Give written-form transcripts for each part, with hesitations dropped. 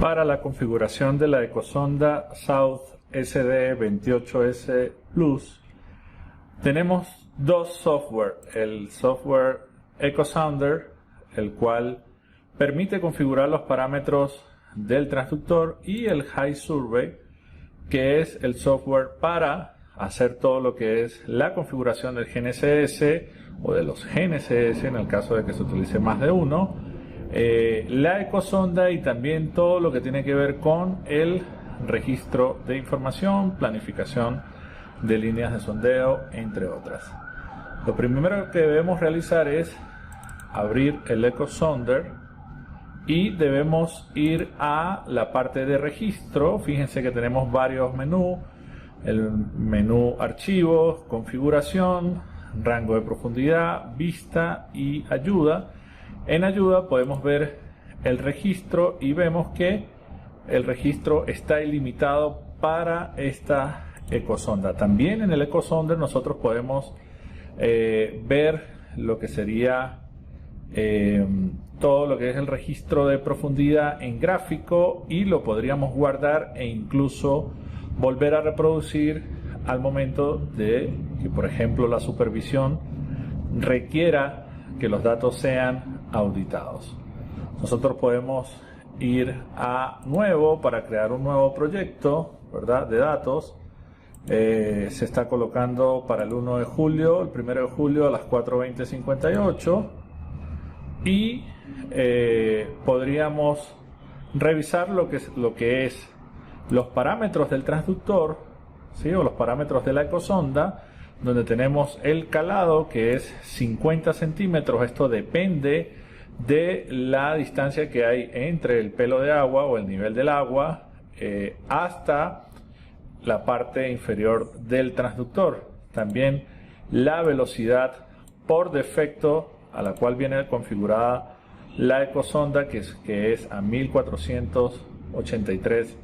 Para la configuración de la ecosonda South SD28S Plus tenemos dos software, el software EcoSounder, el cual permite configurar los parámetros del transductor, y el HiSurvey, que es el software para hacer todo lo que es la configuración del GNSS o de los GNSS en el caso de que se utilice más de uno, la ecosonda y también todo lo que tiene que ver con el registro de información, planificación de líneas de sondeo, entre otras. Lo primero que debemos realizar es abrir el EcoSounder y debemos ir a la parte de registro. Fíjense que tenemos varios menús: el menú archivos, configuración, rango de profundidad, vista y ayuda. En ayuda podemos ver el registro y vemos que el registro está ilimitado para esta ecosonda. También en el EcoSounder nosotros podemos ver lo que sería todo lo que es el registro de profundidad en gráfico, y lo podríamos guardar e incluso volver a reproducir al momento de que, por ejemplo, la supervisión requiera que los datos sean auditados. Nosotros podemos ir a nuevo para crear un nuevo proyecto, ¿verdad?, de datos. Se está colocando para el 1 de julio, el 1 de julio a las 4:20:58, y podríamos revisar lo que es los parámetros del transductor, ¿sí?, o los parámetros de la ecosonda, donde tenemos el calado, que es 50 centímetros. Esto depende de la distancia que hay entre el pelo de agua o el nivel del agua hasta la parte inferior del transductor. También la velocidad por defecto a la cual viene configurada la ecosonda, que es a 1483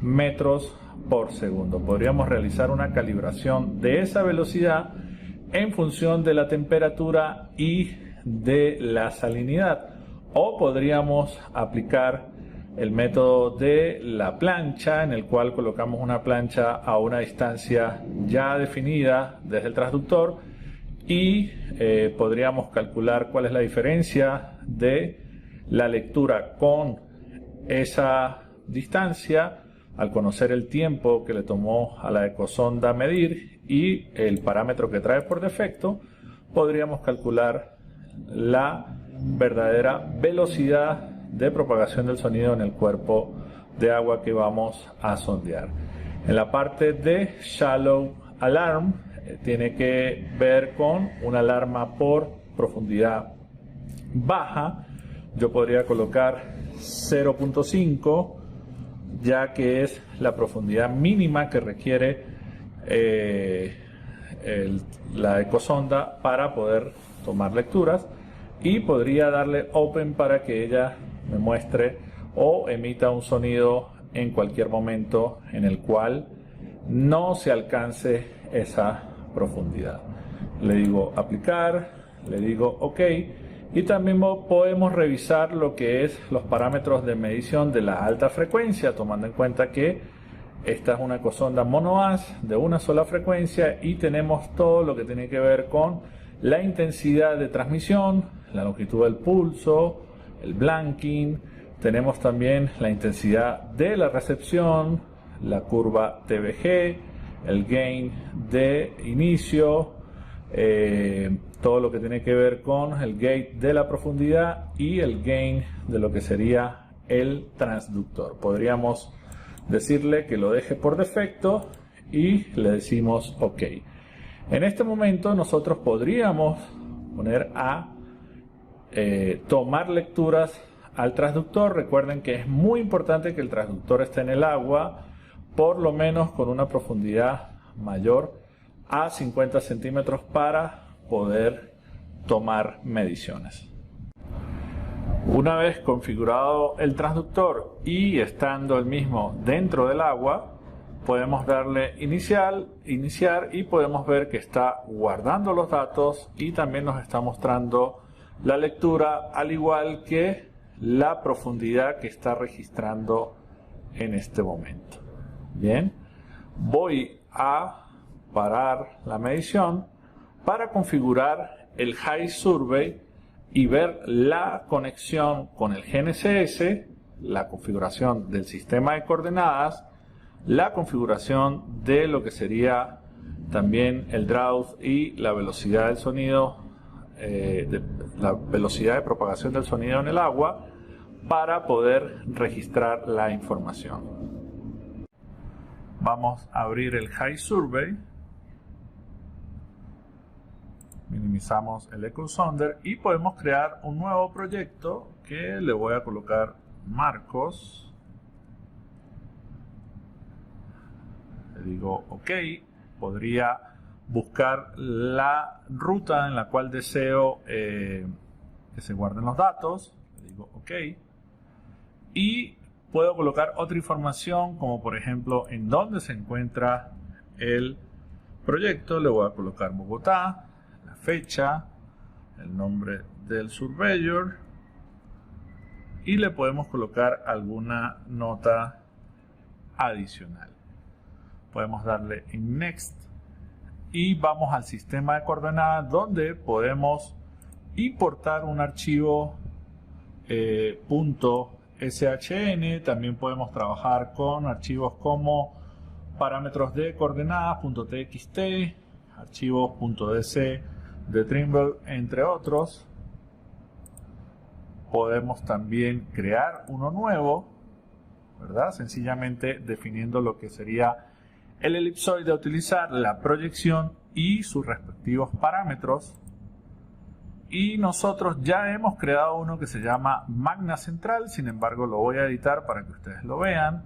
metros por segundo. Podríamos realizar una calibración de esa velocidad en función de la temperatura y de la salinidad, o podríamos aplicar el método de la plancha, en el cual colocamos una plancha a una distancia ya definida desde el transductor, y podríamos calcular cuál es la diferencia de la lectura con esa distancia al conocer el tiempo que le tomó a la ecosonda medir y el parámetro que trae por defecto. Podríamos calcular la verdadera velocidad de propagación del sonido en el cuerpo de agua que vamos a sondear. En la parte de Shallow Alarm tiene que ver con una alarma por profundidad baja. Yo podría colocar 0.5, ya que es la profundidad mínima que requiere la ecosonda para poder tomar lecturas, y podría darle Open para que ella me muestre o emita un sonido en cualquier momento en el cual no se alcance esa profundidad. Le digo aplicar, le digo OK, y también podemos revisar lo que es los parámetros de medición de la alta frecuencia, tomando en cuenta que esta es una ecosonda monoas de una sola frecuencia, y tenemos todo lo que tiene que ver con la intensidad de transmisión, la longitud del pulso, el blanking. Tenemos también la intensidad de la recepción, la curva TBG, el gain de inicio, todo lo que tiene que ver con el gate de la profundidad y el gain de lo que sería el transductor. Podríamos decirle que lo deje por defecto y le decimos OK. En este momento nosotros podríamos poner a tomar lecturas al transductor. Recuerden que es muy importante que el transductor esté en el agua, por lo menos con una profundidad mayor a 50 centímetros para poder tomar mediciones. Una vez configurado el transductor y estando el mismo dentro del agua, podemos darle iniciar, y podemos ver que está guardando los datos y también nos está mostrando la lectura, al igual que la profundidad que está registrando en este momento. Bien, voy a parar la medición para configurar el High Survey y ver la conexión con el GNSS, la configuración del sistema de coordenadas, la configuración de lo que sería también el drought y la velocidad del sonido, la velocidad de propagación del sonido en el agua, para poder registrar la información. Vamos a abrir el High Survey, minimizamos el Echo Sonder y podemos crear un nuevo proyecto que le voy a colocar Marcos. Le digo OK. Podría buscar la ruta en la cual deseo que se guarden los datos. Le digo OK. Y puedo colocar otra información, como por ejemplo en dónde se encuentra el proyecto. Le voy a colocar Bogotá, la fecha, el nombre del surveyor y le podemos colocar alguna nota adicional. Podemos darle en Next y vamos al sistema de coordenadas, donde podemos importar un archivo .shn. También podemos trabajar con archivos como parámetros de coordenadas .txt, archivos .dc de Trimble, entre otros. Podemos también crear uno nuevo, ¿verdad? Sencillamente definiendo lo que sería el elipsoide a utilizar, la proyección y sus respectivos parámetros. Y nosotros ya hemos creado uno que se llama Magna Central, sin embargo lo voy a editar para que ustedes lo vean.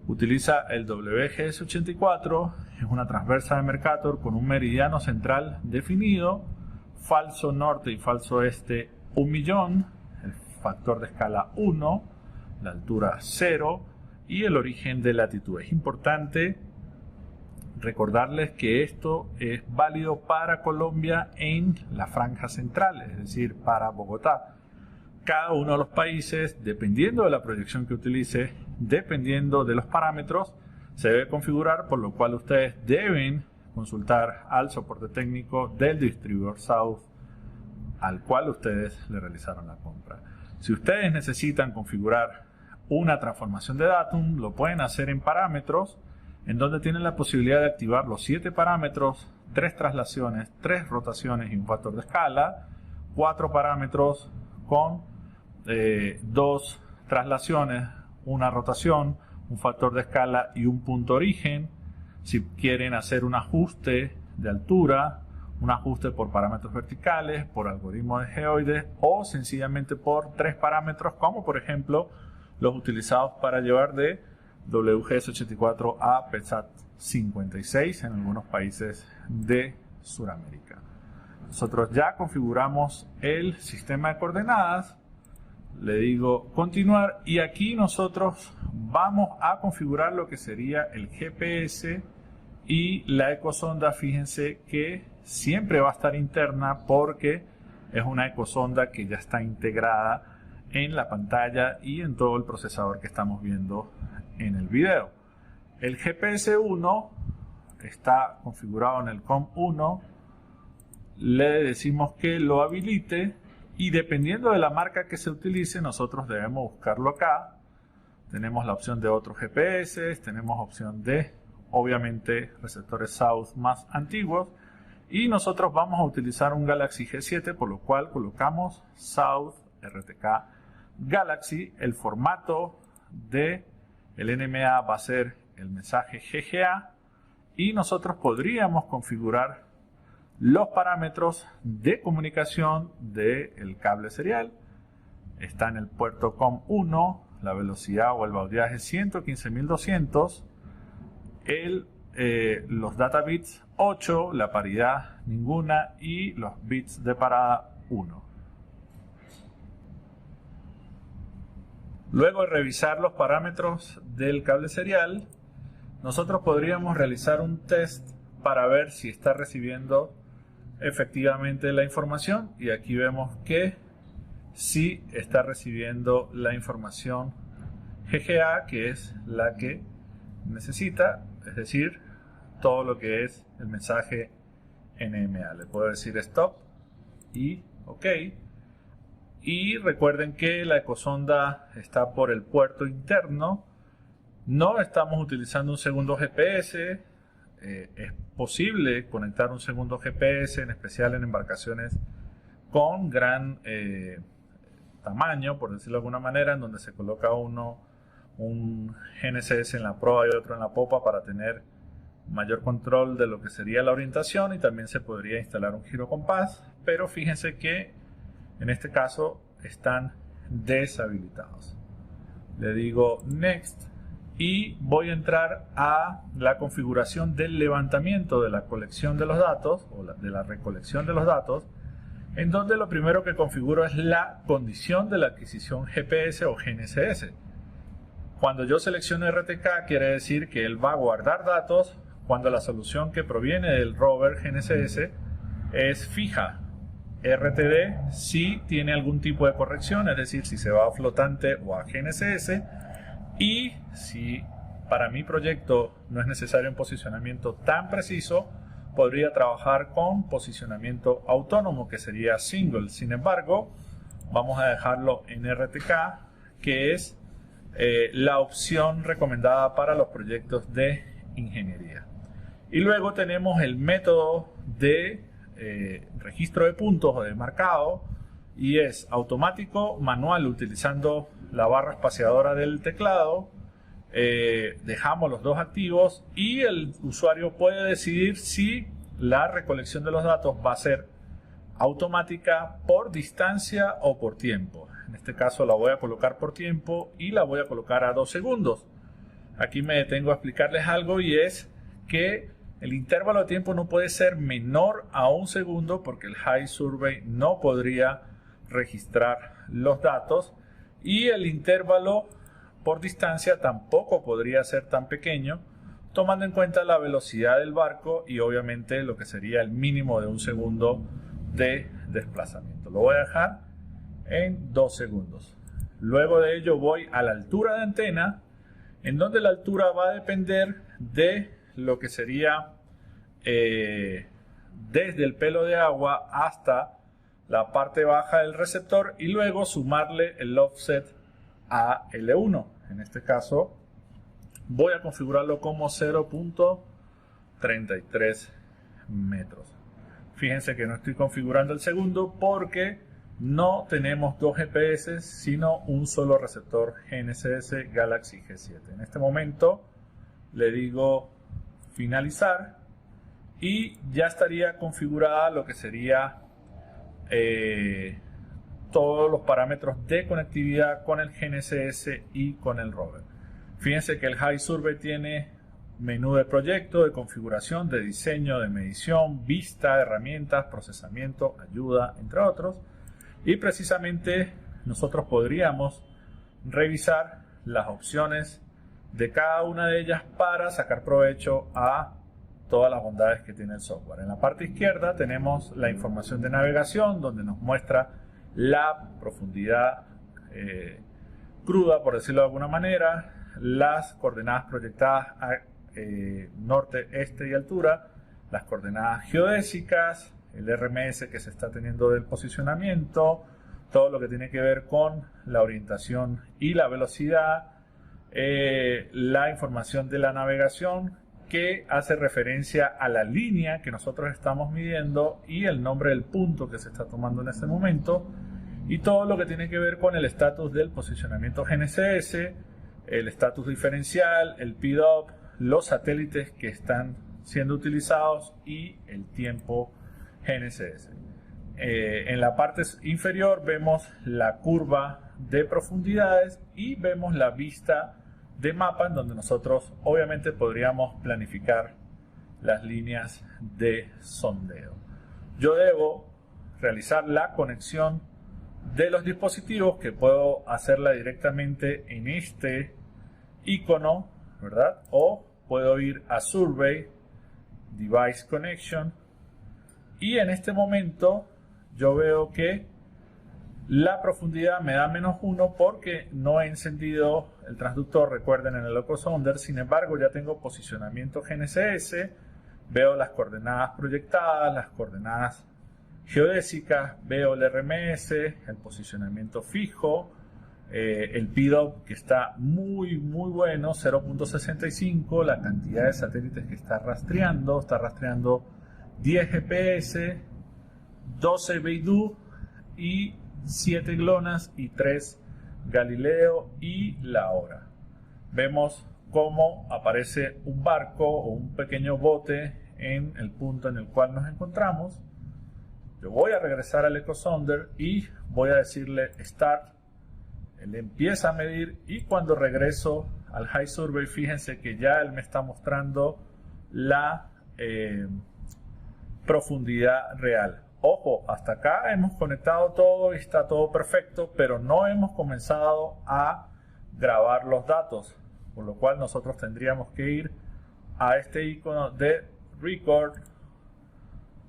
Utiliza el WGS84, es una transversa de Mercator con un meridiano central definido, falso norte y falso este 1.000.000, el factor de escala 1, la altura 0 y el origen de latitud. Es importante recordarles que esto es válido para Colombia en la franja central, es decir, para Bogotá. Cada uno de los países, dependiendo de la proyección que utilice, dependiendo de los parámetros, se debe configurar, por lo cual ustedes deben consultar al soporte técnico del distribuidor South al cual ustedes le realizaron la compra. Si ustedes necesitan configurar una transformación de datum, lo pueden hacer en parámetros, en donde tienen la posibilidad de activar los 7 parámetros, 3 traslaciones, 3 rotaciones y un factor de escala, 4 parámetros con 2 traslaciones, una rotación, un factor de escala y un punto origen. Si quieren hacer un ajuste de altura, un ajuste por parámetros verticales, por algoritmo de geoides o sencillamente por 3 parámetros, como por ejemplo los utilizados para llevar de WGS84 a PETSAT56 en algunos países de Sudamérica. Nosotros ya configuramos el sistema de coordenadas. Le digo continuar y aquí nosotros vamos a configurar lo que sería el GPS y la ecosonda. Fíjense que siempre va a estar interna porque es una ecosonda que ya está integrada en la pantalla y en todo el procesador que estamos viendo en el video. El GPS 1 está configurado en el COM1. Le decimos que lo habilite y dependiendo de la marca que se utilice, nosotros debemos buscarlo acá. Tenemos la opción de otros GPS, tenemos opción de, obviamente, receptores South más antiguos y nosotros vamos a utilizar un Galaxy G7, por lo cual colocamos South RTK Galaxy. El formato de el NMA va a ser el mensaje GGA y nosotros podríamos configurar los parámetros de comunicación del cable serial. Está en el puerto COM1, la velocidad o el baudiaje 115.200, los data bits 8, la paridad ninguna y los bits de parada 1. Luego de revisar los parámetros del cable serial, nosotros podríamos realizar un test para ver si está recibiendo efectivamente la información y aquí vemos que si está recibiendo la información GGA, que es la que necesita, es decir, todo lo que es el mensaje NMA. Le puedo decir stop y OK. Y recuerden que la ecosonda está por el puerto interno. No estamos utilizando un segundo GPS. Es posible conectar un segundo GPS, en especial en embarcaciones con gran tamaño, por decirlo de alguna manera, en donde se coloca un GNSS en la proa y otro en la popa para tener mayor control de lo que sería la orientación, y también se podría instalar un girocompás, pero fíjense que en este caso están deshabilitados. Le digo Next y voy a entrar a la configuración del levantamiento de la colección de los datos o de la recolección de los datos, en donde lo primero que configuro es la condición de la adquisición GPS o GNSS. Cuando yo selecciono RTK, quiere decir que él va a guardar datos cuando la solución que proviene del rover GNSS es fija. RTD si tiene algún tipo de corrección, es decir, si se va a flotante o a GNSS, y si para mi proyecto no es necesario un posicionamiento tan preciso, podría trabajar con posicionamiento autónomo, que sería single. Sin embargo, vamos a dejarlo en RTK, que es la opción recomendada para los proyectos de ingeniería. Y luego tenemos el método de registro de puntos o de marcado, y es automático, manual, utilizando la barra espaciadora del teclado. Dejamos los dos activos y el usuario puede decidir si la recolección de los datos va a ser automática por distancia o por tiempo. En este caso la voy a colocar por tiempo y la voy a colocar a 2 segundos. Aquí me detengo a explicarles algo, y es que el intervalo de tiempo no puede ser menor a 1 segundo, porque el High Survey no podría registrar los datos, y el intervalo por distancia tampoco podría ser tan pequeño, tomando en cuenta la velocidad del barco y obviamente lo que sería el mínimo de 1 segundo de desplazamiento. Lo voy a dejar en 2 segundos. Luego de ello voy a la altura de antena, en donde la altura va a depender de lo que sería desde el pelo de agua hasta la parte baja del receptor, y luego sumarle el offset a L1. En este caso voy a configurarlo como 0.33 metros. Fíjense que no estoy configurando el segundo porque no tenemos 2 GPS, sino un solo receptor GNSS Galaxy G7. En este momento le digo finalizar y ya estaría configurada lo que sería todos los parámetros de conectividad con el GNSS y con el rover. Fíjense que el High Survey tiene menú de proyecto, de configuración, de diseño, de medición, vista, herramientas, procesamiento, ayuda, entre otros. Y precisamente nosotros podríamos revisar las opciones de cada una de ellas para sacar provecho a todas las bondades que tiene el software. En la parte izquierda tenemos la información de navegación, donde nos muestra la profundidad cruda, por decirlo de alguna manera, las coordenadas proyectadas a norte, este y altura, las coordenadas geodésicas, el RMS que se está teniendo del posicionamiento, todo lo que tiene que ver con la orientación y la velocidad, la información de la navegación que hace referencia a la línea que nosotros estamos midiendo y el nombre del punto que se está tomando en ese momento, y todo lo que tiene que ver con el estatus del posicionamiento GNSS, el estatus diferencial, el PDOP, los satélites que están siendo utilizados y el tiempo GNSS. En la parte inferior vemos la curva de profundidades y vemos la vista de mapa, en donde nosotros obviamente podríamos planificar las líneas de sondeo. Yo debo realizar la conexión de los dispositivos, que puedo hacerla directamente en este icono, ¿verdad? O puedo ir a Survey, Device Connection, y en este momento yo veo que La profundidad me da -1 porque no he encendido el transductor, recuerden, en el EcoSounder. Sin embargo, ya tengo posicionamiento GNSS, veo las coordenadas proyectadas, las coordenadas geodésicas, veo el RMS, el posicionamiento fijo, el PDOP que está muy bueno, 0.65, la cantidad de satélites que está rastreando 10 GPS, 12 Beidou y 7 GLONASS y 3 Galileo y la hora. Vemos cómo aparece un barco o un pequeño bote en el punto en el cual nos encontramos. Yo voy a regresar al EcoSounder y voy a decirle Start. Él empieza a medir y cuando regreso al High Survey, fíjense que ya él me está mostrando la profundidad real. Ojo, hasta acá hemos conectado todo y está todo perfecto, pero no hemos comenzado a grabar los datos, por lo cual nosotros tendríamos que ir a este icono de Record,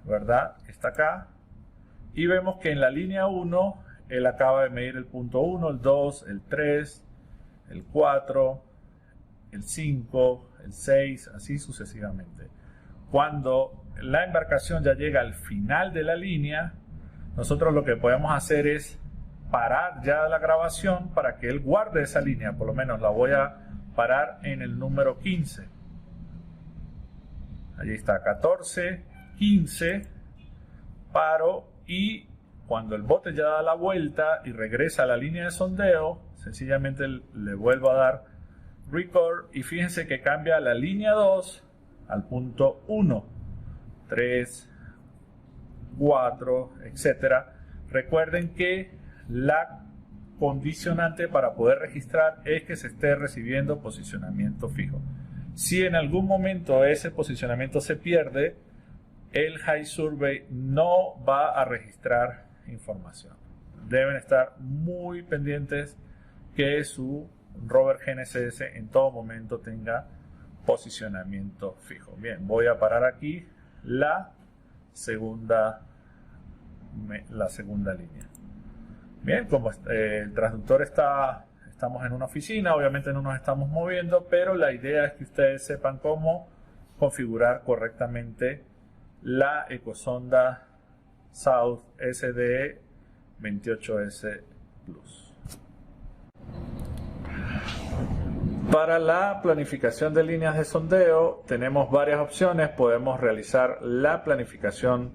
¿verdad? Que está acá, y vemos que en la línea 1 él acaba de medir el punto 1, el 2, el 3, el 4, el 5, el 6, así sucesivamente. Cuando la embarcación ya llega al final de la línea, nosotros lo que podemos hacer es parar ya la grabación para que él guarde esa línea. Por lo menos la voy a parar en el número 15. Allí está, 14, 15, paro, y cuando el bote ya da la vuelta y regresa a la línea de sondeo, sencillamente le vuelvo a dar Record y fíjense que cambia la línea 2 al punto 1, 3, 4, etcétera. Recuerden que la condicionante para poder registrar es que se esté recibiendo posicionamiento fijo. Si en algún momento ese posicionamiento se pierde, el High Survey no va a registrar información. Deben estar muy pendientes que su rover GNSS en todo momento tenga posicionamiento fijo. Bien, voy a parar aquí la segunda línea. Bien, como el transductor estamos en una oficina, obviamente no nos estamos moviendo, pero la idea es que ustedes sepan cómo configurar correctamente la ecosonda South SDE 28S Plus. Para la planificación de líneas de sondeo tenemos varias opciones. Podemos realizar la planificación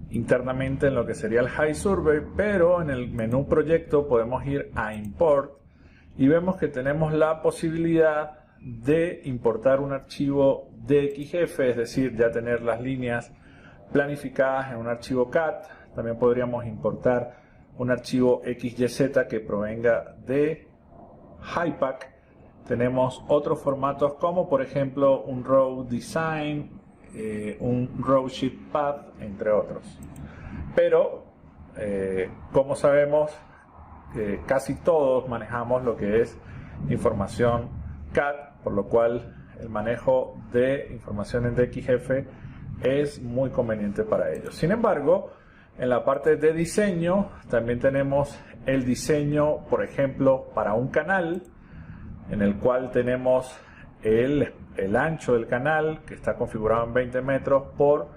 internamente en lo que sería el High Survey, pero en el menú proyecto podemos ir a Import y vemos que tenemos la posibilidad de importar un archivo DXF, es decir, ya tener las líneas planificadas en un archivo CAD. También podríamos importar un archivo XYZ que provenga de HYPACK. Tenemos otros formatos como por ejemplo un Row Design, un Row Sheet Path, entre otros. Pero como sabemos, casi todos manejamos lo que es información CAD, por lo cual el manejo de información en DXF es muy conveniente para ellos. Sin embargo, en la parte de diseño también tenemos el diseño, por ejemplo, para un canal, en el cual tenemos el ancho del canal, que está configurado en 20 metros por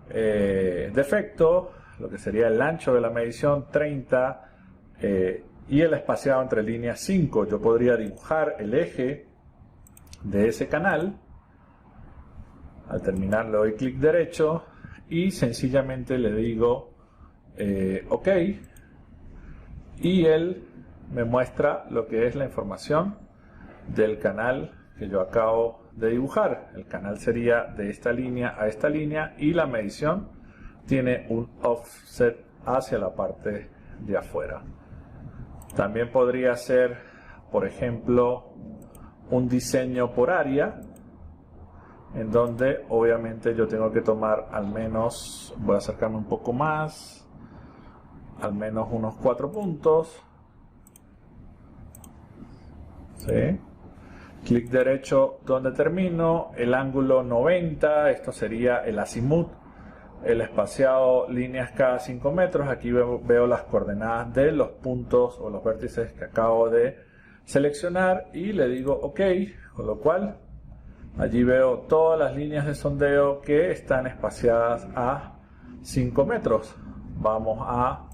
defecto, lo que sería el ancho de la medición 30, y el espaciado entre líneas 5. Yo podría dibujar el eje de ese canal. Al terminar le doy clic derecho y sencillamente le digo OK, y él me muestra lo que es la información del canal que yo acabo de dibujar. El canal sería de esta línea a esta línea y la medición tiene un offset hacia la parte de afuera. También podría ser, por ejemplo, un diseño por área, en donde obviamente yo tengo que tomar al menos, voy a acercarme un poco más, al menos unos 4 puntos. ¿Sí? Clic derecho donde termino, el ángulo 90, esto sería el azimut el espaciado líneas cada 5 metros. Aquí veo las coordenadas de los puntos o los vértices que acabo de seleccionar y le digo OK, con lo cual allí veo todas las líneas de sondeo que están espaciadas a 5 metros. Vamos a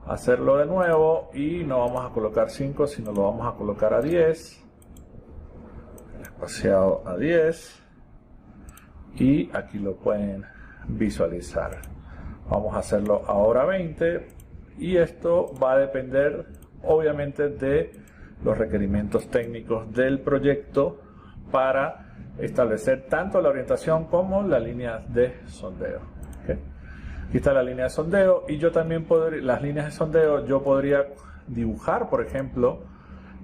hacerlo de nuevo y no vamos a colocar 5, sino lo vamos a colocar a 10. Espaciado a 10. Y aquí lo pueden visualizar. Vamos a hacerlo ahora 20. Y esto va a depender obviamente de los requerimientos técnicos del proyecto para establecer tanto la orientación como las líneas de sondeo. ¿Okay? Aquí está la línea de sondeo y yo también podría, las líneas de sondeo, yo podría dibujar, por ejemplo,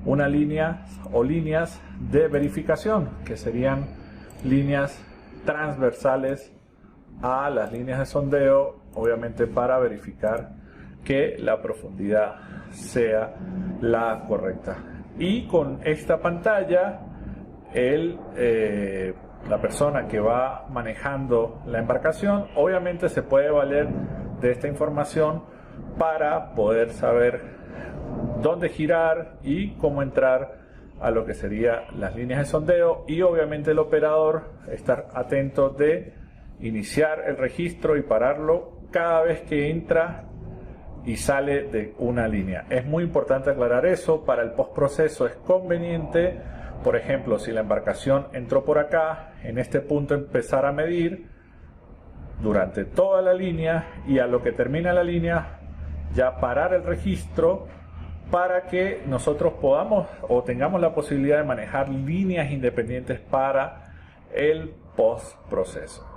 una línea o líneas de verificación, que serían líneas transversales a las líneas de sondeo, obviamente para verificar que la profundidad sea la correcta. Y con esta pantalla, la persona que va manejando la embarcación obviamente se puede valer de esta información para poder saber dónde girar y cómo entrar a lo que serían las líneas de sondeo, y obviamente el operador estar atento de iniciar el registro y pararlo cada vez que entra y sale de una línea. Es muy importante aclarar eso. Para el postproceso es conveniente, por ejemplo, si la embarcación entró por acá, en este punto empezar a medir durante toda la línea y a lo que termina la línea ya parar el registro para que nosotros podamos o tengamos la posibilidad de manejar líneas independientes para el postproceso.